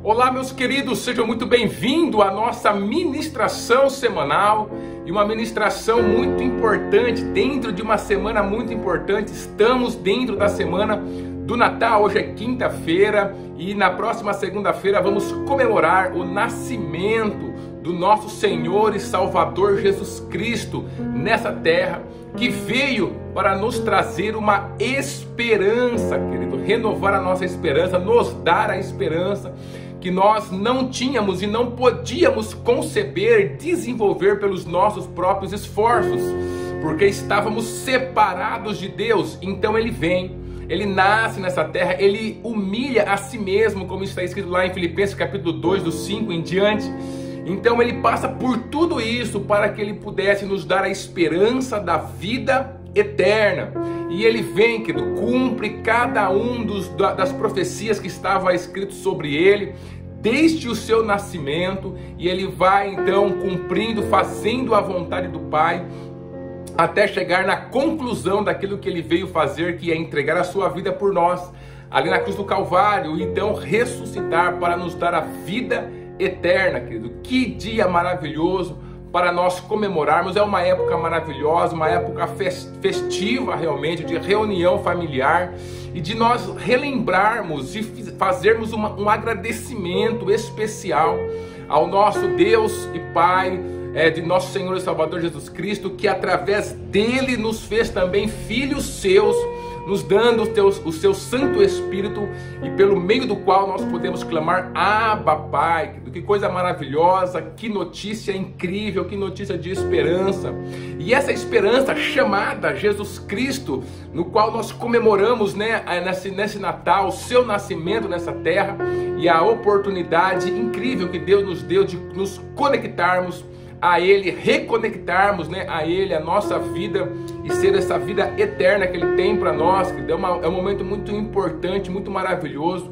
Olá, meus queridos, sejam muito bem-vindos à nossa ministração semanal e uma ministração muito importante, dentro de uma semana muito importante. Estamos dentro da semana do Natal, hoje é quinta-feira e na próxima segunda-feira vamos comemorar o nascimento do nosso Senhor e Salvador Jesus Cristo nessa terra, que veio para nos trazer uma esperança, querido, renovar a nossa esperança, nos dar a esperança que nós não tínhamos e não podíamos conceber, desenvolver pelos nossos próprios esforços, porque estávamos separados de Deus. Então ele vem, ele nasce nessa terra, ele humilha a si mesmo, como está escrito lá em Filipenses capítulo 2, do 5 em diante. Então ele passa por tudo isso para que ele pudesse nos dar a esperança da vida eterna. E ele vem, que cumpre cada um das profecias que estava escrito sobre ele desde o seu nascimento, e ele vai então cumprindo, fazendo a vontade do Pai, até chegar na conclusão daquilo que ele veio fazer, que é entregar a sua vida por nós ali na cruz do Calvário, e então ressuscitar para nos dar a vida eterna, querido. Que dia maravilhoso para nós comemorarmos. É uma época maravilhosa, uma época festiva realmente, de reunião familiar e de nós relembrarmos e fazermos um agradecimento especial ao nosso Deus e Pai, de nosso Senhor e Salvador Jesus Cristo, que através dele nos fez também filhos seus, nos dando o seu Santo Espírito, e pelo meio do qual nós podemos clamar Abba, Pai. Que coisa maravilhosa, que notícia incrível, que notícia de esperança. E essa esperança chamada Jesus Cristo, no qual nós comemoramos, nesse Natal, o seu nascimento nessa terra, e a oportunidade incrível que Deus nos deu de nos conectarmos a Ele, reconectarmos a Ele, a nossa vida, e ser essa vida eterna que Ele tem para nós, que é um momento muito importante, muito maravilhoso,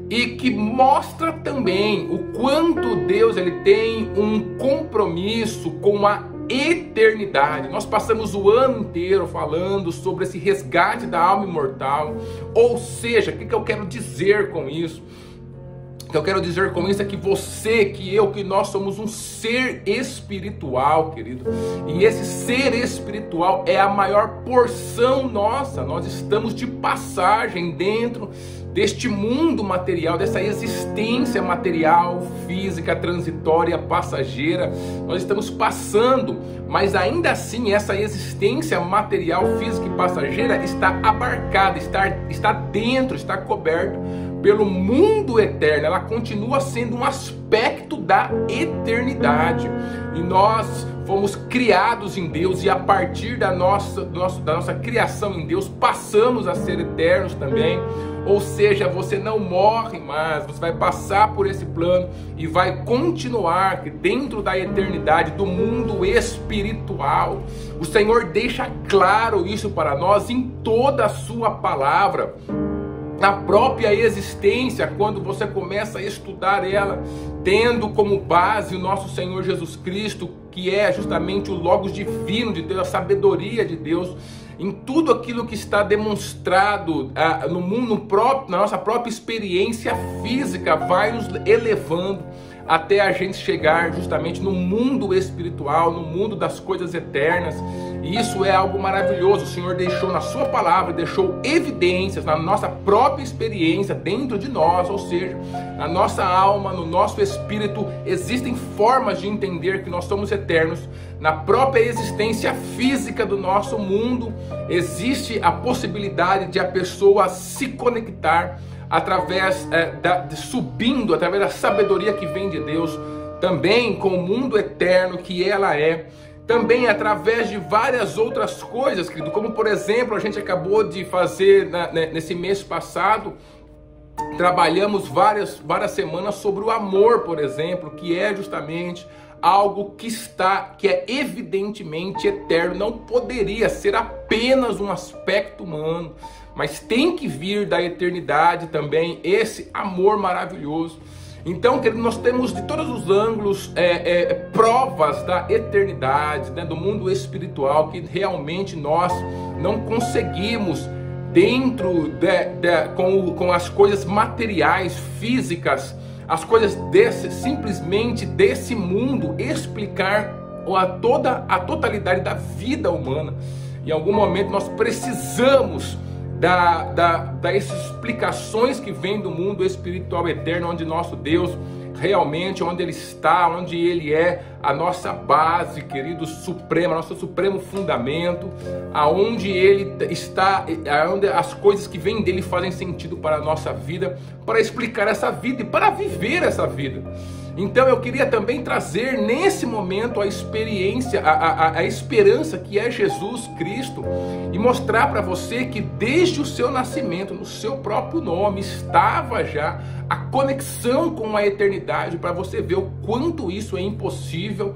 e que mostra também o quanto Deus ele tem um compromisso com a eternidade. Nós passamos o ano inteiro falando sobre esse resgate da alma imortal, ou seja, o que eu quero dizer com isso? O que eu quero dizer com isso é que você, que eu, que nós somos um ser espiritual, querido. E esse ser espiritual é a maior porção nossa. Nós estamos de passagem dentro deste mundo material, dessa existência material, física, transitória, passageira. Nós estamos passando, mas ainda assim essa existência material, física e passageira está abarcada, está dentro, está coberto pelo mundo eterno. Ela continua sendo um aspecto da eternidade, e nós fomos criados em Deus, e a partir da nossa criação em Deus passamos a ser eternos também. Ou seja, você não morre mais, você vai passar por esse plano e vai continuar dentro da eternidade, do mundo espiritual. O Senhor deixa claro isso para nós em toda a sua palavra. Na própria existência, quando você começa a estudar ela, tendo como base o nosso Senhor Jesus Cristo, que é justamente o Logos divino de Deus, a sabedoria de Deus, em tudo aquilo que está demonstrado no mundo próprio, na nossa própria experiência física, vai nos elevando até a gente chegar justamente no mundo espiritual, no mundo das coisas eternas. E isso é algo maravilhoso. O Senhor deixou na sua palavra, deixou evidências na nossa própria experiência dentro de nós, ou seja, na nossa alma, no nosso espírito. Existem formas de entender que nós somos eternos. Na própria existência física do nosso mundo existe a possibilidade de a pessoa se conectar através subindo, através da sabedoria que vem de Deus, também com o mundo eterno que ela é, também através de várias outras coisas, querido, como por exemplo, a gente acabou de fazer nesse mês passado, trabalhamos várias semanas sobre o amor, por exemplo, que é justamente algo que é evidentemente eterno, não poderia ser apenas um aspecto humano, mas tem que vir da eternidade também esse amor maravilhoso. Então, querido, nós temos de todos os ângulos provas da eternidade, do mundo espiritual, que realmente nós não conseguimos, dentro com as coisas materiais, físicas, as coisas simplesmente desse mundo, explicar a totalidade da vida humana. Em algum momento nós precisamos dessas explicações que vêm do mundo espiritual eterno, onde nosso Deus realmente, onde Ele está, onde Ele é a nossa base, querido, suprema, nosso supremo fundamento, aonde Ele está, aonde as coisas que vêm dEle fazem sentido para a nossa vida, para explicar essa vida e para viver essa vida. Então eu queria também trazer nesse momento a experiência, a esperança que é Jesus Cristo, e mostrar para você que desde o seu nascimento, no seu próprio nome, estava já a conexão com a eternidade, para você ver o quanto isso é impossível,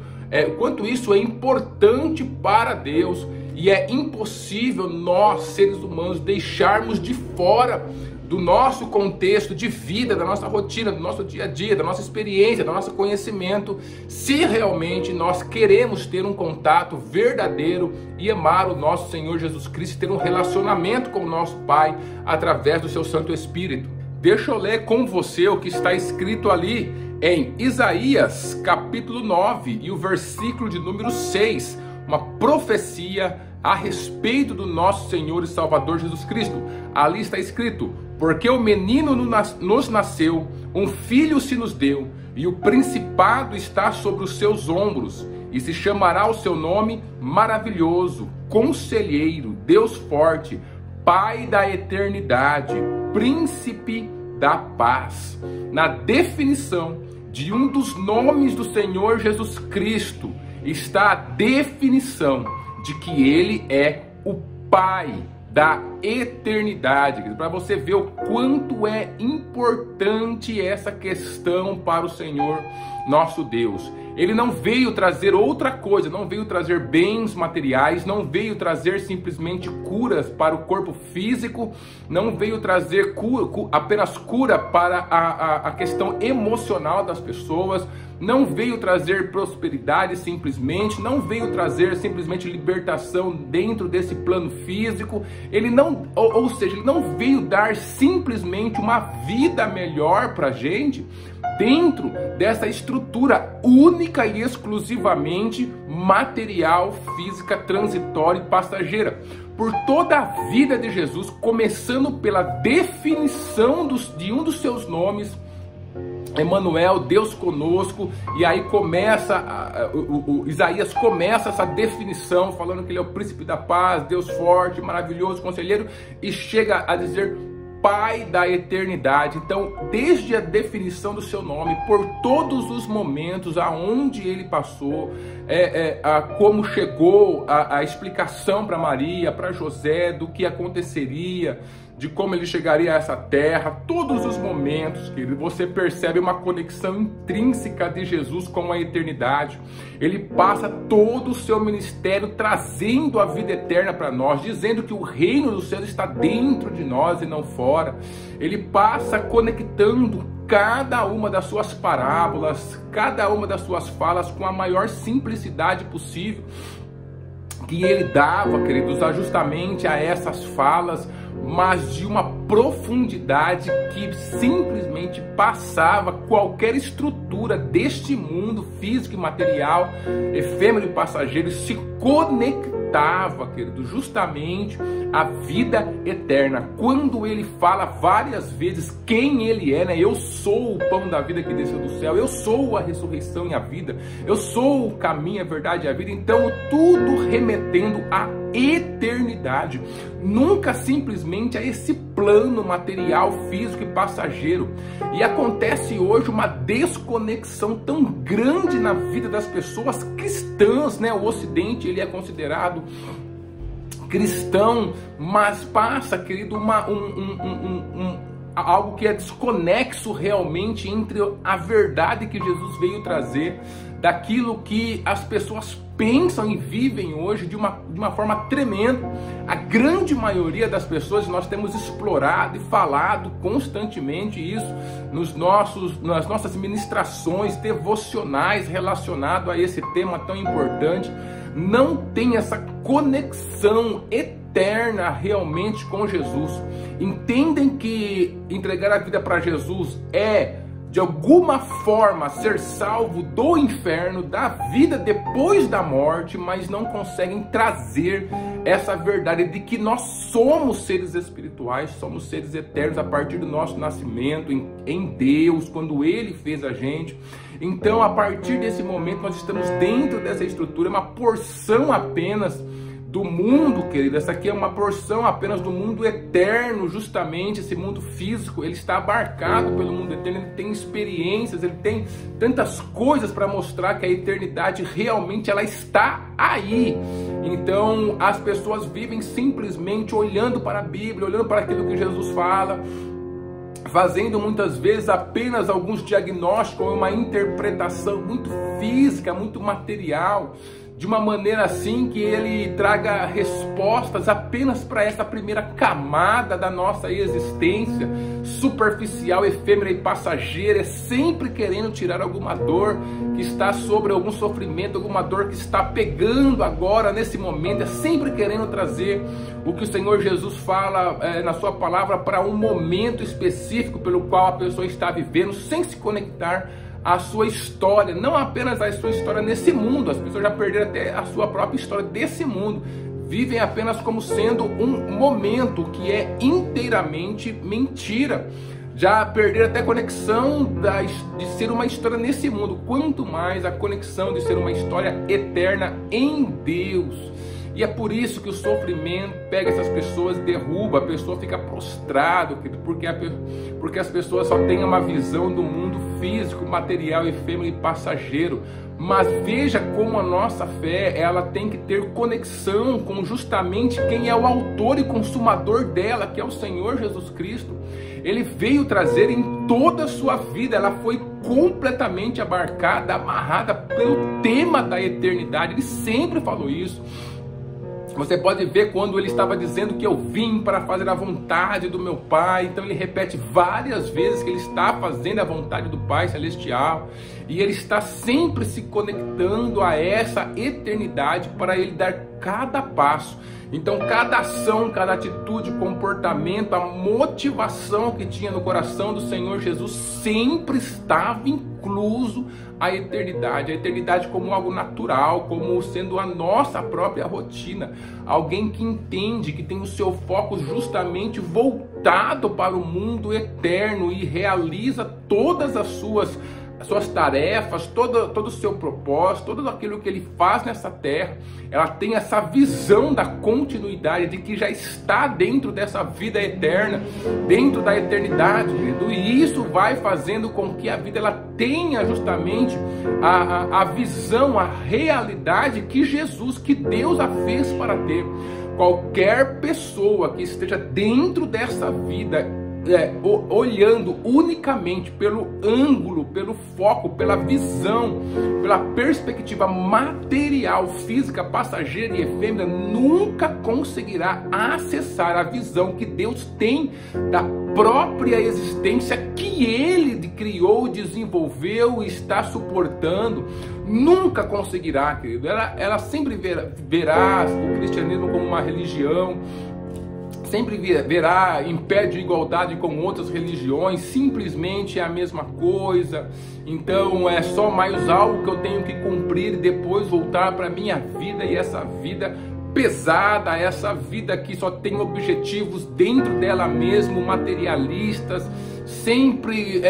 o quanto isso é importante para Deus, e é impossível nós, seres humanos, deixarmos de fora do nosso contexto de vida, da nossa rotina, do nosso dia a dia, da nossa experiência, do nosso conhecimento, se realmente nós queremos ter um contato verdadeiro e amar o nosso Senhor Jesus Cristo, ter um relacionamento com o nosso Pai através do seu Santo Espírito. Deixa eu ler com você o que está escrito ali em Isaías capítulo 9 e o versículo de número 6, uma profecia a respeito do nosso Senhor e Salvador Jesus Cristo. Ali está escrito: porque o menino nos nasceu, um filho se nos deu, e o principado está sobre os seus ombros, e se chamará o seu nome Maravilhoso, Conselheiro, Deus Forte, Pai da Eternidade, Príncipe da Paz. Na definição de um dos nomes do Senhor Jesus Cristo está a definição de que Ele é o Pai da eternidade, para você ver o quanto é importante essa questão para o Senhor nosso Deus. Ele não veio trazer outra coisa, não veio trazer bens materiais, não veio trazer simplesmente curas para o corpo físico, não veio trazer apenas cura para a questão emocional das pessoas, não veio trazer prosperidade simplesmente, não veio trazer simplesmente libertação dentro desse plano físico. Ele não, ou seja, ele não veio dar simplesmente uma vida melhor para a gente dentro dessa estrutura única e exclusivamente material, física, transitória e passageira. Por toda a vida de Jesus, começando pela definição de um dos seus nomes, Emmanuel, Deus conosco, e aí começa, Isaías começa essa definição, falando que ele é o príncipe da paz, Deus forte, maravilhoso, conselheiro, e chega a dizer Pai da eternidade. Então, desde a definição do seu nome, por todos os momentos aonde ele passou, como chegou a explicação para Maria, para José, do que aconteceria, de como ele chegaria a essa terra, todos os momentos, querido, você percebe uma conexão intrínseca de Jesus com a eternidade. Ele passa todo o seu ministério trazendo a vida eterna para nós, dizendo que o reino dos céus está dentro de nós e não fora. Ele passa conectando cada uma das suas parábolas, cada uma das suas falas com a maior simplicidade possível, que ele dava, queridos, justamente a essas falas, mas de uma profundidade que simplesmente passava qualquer estrutura deste mundo físico e material, efêmero e passageiro, se conectava, querido, justamente à vida eterna. Quando ele fala várias vezes quem ele é, né? Eu sou o pão da vida que desceu do céu, eu sou a ressurreição e a vida, eu sou o caminho, a verdade e a vida. Então tudo remetendo à eternidade, nunca simplesmente a esse plano material, físico e passageiro. E acontece hoje uma desconexão tão grande na vida das pessoas cristãs, né? O Ocidente, ele é considerado cristão, mas passa, querido, algo que é desconexo realmente entre a verdade que Jesus veio trazer, daquilo que as pessoas pensam e vivem hoje de uma forma tremenda. A grande maioria das pessoas, nós temos explorado e falado constantemente isso nas nossas ministrações devocionais relacionado a esse tema tão importante, não tem essa conexão eterna realmente com Jesus. Entendem que entregar a vida para Jesus é de alguma forma ser salvo do inferno, da vida depois da morte, mas não conseguem trazer essa verdade de que nós somos seres espirituais, somos seres eternos a partir do nosso nascimento em Deus, quando Ele fez a gente. Então, a partir desse momento, nós estamos dentro dessa estrutura, uma porção apenas do mundo, querido. Essa aqui é uma porção apenas do mundo eterno, justamente esse mundo físico. Ele está abarcado pelo mundo eterno, ele tem experiências, ele tem tantas coisas para mostrar que a eternidade realmente ela está aí. Então as pessoas vivem simplesmente olhando para a Bíblia, olhando para aquilo que Jesus fala, fazendo muitas vezes apenas alguns diagnósticos ou uma interpretação muito física, muito material, de uma maneira assim que ele traga respostas apenas para essa primeira camada da nossa existência, superficial, efêmera e passageira, sempre querendo tirar alguma dor que está sobre algum sofrimento, alguma dor que está pegando agora, nesse momento, é sempre querendo trazer o que o Senhor Jesus fala na sua palavra para um momento específico pelo qual a pessoa está vivendo, sem se conectar a sua história, não apenas a sua história nesse mundo. As pessoas já perderam até a sua própria história desse mundo, vivem apenas como sendo um momento que é inteiramente mentira, já perderam até a conexão de ser uma história nesse mundo, quanto mais a conexão de ser uma história eterna em Deus. E é por isso que o sofrimento pega essas pessoas, derruba, a pessoa fica prostrada, porque as pessoas só têm uma visão do mundo físico, material, efêmero e passageiro. Mas veja como a nossa fé, ela tem que ter conexão com justamente quem é o autor e consumador dela, que é o Senhor Jesus Cristo. Ele veio trazer em toda a sua vida, ela foi completamente abarcada, amarrada pelo tema da eternidade. Ele sempre falou isso. Você pode ver quando ele estava dizendo que eu vim para fazer a vontade do meu Pai. Então ele repete várias vezes que ele está fazendo a vontade do Pai Celestial. E ele está sempre se conectando a essa eternidade para ele dar cada passo. Então cada ação, cada atitude, comportamento, a motivação que tinha no coração do Senhor Jesus sempre estava incluso a eternidade como algo natural, como sendo a nossa própria rotina. Alguém que entende, que tem o seu foco justamente voltado para o mundo eterno e realiza todas as suas tarefas, todo o seu propósito, tudo aquilo que ele faz nessa terra. Ela tem essa visão da continuidade, de que já está dentro dessa vida eterna, dentro da eternidade, querido. E isso vai fazendo com que a vida ela tenha justamente a visão, a realidade que Jesus, que Deus a fez para ter. Qualquer pessoa que esteja dentro dessa vida, olhando unicamente pelo ângulo, pelo foco, pela visão, pela perspectiva material, física, passageira e efêmera, nunca conseguirá acessar a visão que Deus tem da própria existência que Ele criou, desenvolveu e está suportando. Nunca conseguirá, querido. Ela sempre verá o cristianismo como uma religião, sempre verá em pé de igualdade com outras religiões, simplesmente é a mesma coisa. Então é só mais algo que eu tenho que cumprir e depois voltar para a minha vida, e essa vida pesada, essa vida que só tem objetivos dentro dela mesmo, materialistas, sempre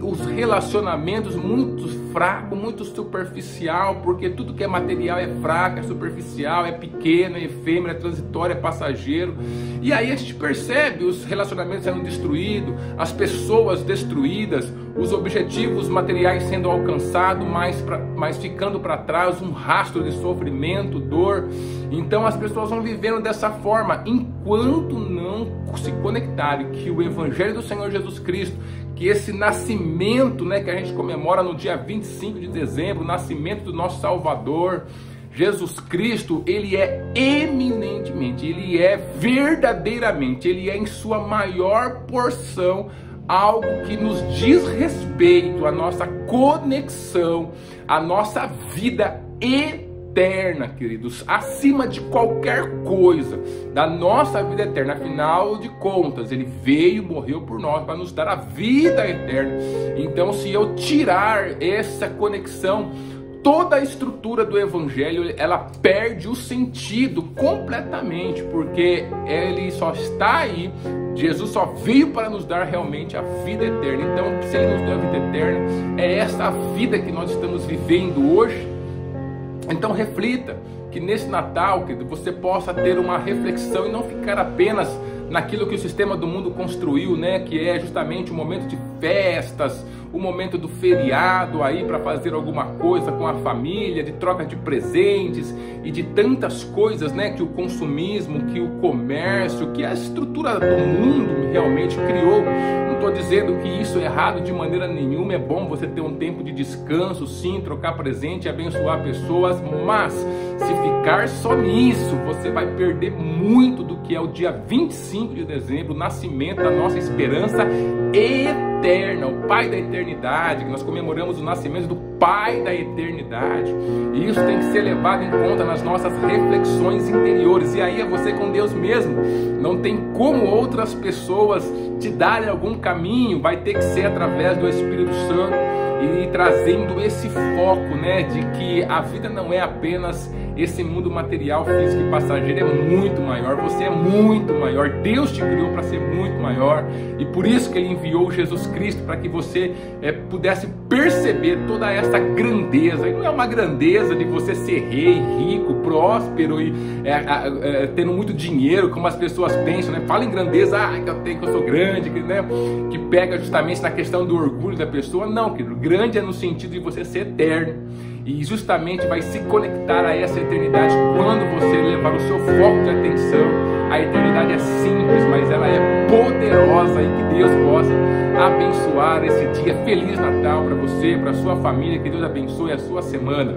os relacionamentos muito fracos, muito superficial, porque tudo que é material é fraco, é superficial, é pequeno, é efêmero, é transitório, é passageiro. E aí a gente percebe os relacionamentos sendo destruídos, as pessoas destruídas, os objetivos materiais sendo alcançados, mas ficando para trás um rastro de sofrimento, dor. Então as pessoas vão vivendo dessa forma, enquanto não se conectarem que o Evangelho do Senhor Jesus Cristo, que esse nascimento, que a gente comemora no dia 25 de dezembro, o nascimento do nosso Salvador, Jesus Cristo, ele é eminentemente, ele é verdadeiramente, ele é em sua maior porção algo que nos diz respeito à nossa conexão, à nossa vida eterna eterna, queridos, acima de qualquer coisa, da nossa vida eterna. Afinal de contas, ele veio, morreu por nós para nos dar a vida eterna. Então, se eu tirar essa conexão, toda a estrutura do evangelho, ela perde o sentido completamente, porque ele só está aí, Jesus só veio para nos dar realmente a vida eterna. Então, se ele nos deu a vida eterna, é essa vida que nós estamos vivendo hoje. Então reflita que nesse Natal, querido, você possa ter uma reflexão e não ficar apenas naquilo que o sistema do mundo construiu, né? Que é justamente o momento de festas, o momento do feriado aí para fazer alguma coisa com a família, de troca de presentes e de tantas coisas, né? Que o consumismo, que o comércio, que a estrutura do mundo realmente criou. Não estou dizendo que isso é errado de maneira nenhuma, é bom você ter um tempo de descanso, sim, trocar presente, abençoar pessoas, mas se ficar só nisso, você vai perder muito do que é o dia 25 de dezembro, o nascimento da nossa esperança eterna, o Pai da eternidade, que nós comemoramos o nascimento do Pai da eternidade. E isso tem que ser levado em conta nas nossas reflexões interiores. E aí é você com Deus mesmo. Não tem como outras pessoas te darem algum caminho, vai ter que ser através do Espírito Santo e trazendo esse foco, né, de que a vida não é apenas esse mundo material, físico e passageiro, é muito maior. Você é muito maior. Deus te criou para ser muito maior, e por isso que Ele enviou Jesus Cristo, para que você pudesse perceber toda essa grandeza. E não é uma grandeza de você ser rei, rico, próspero e tendo muito dinheiro, como as pessoas pensam, né? Fala em grandeza, que eu sou grande, né? Que pega justamente na questão do orgulho da pessoa. Não, querido, grande é no sentido de você ser eterno. E justamente vai se conectar a essa eternidade quando você levar o seu foco de atenção. A eternidade é simples, mas ela é poderosa, e que Deus possa abençoar esse dia. Feliz Natal para você, para sua família, que Deus abençoe a sua semana.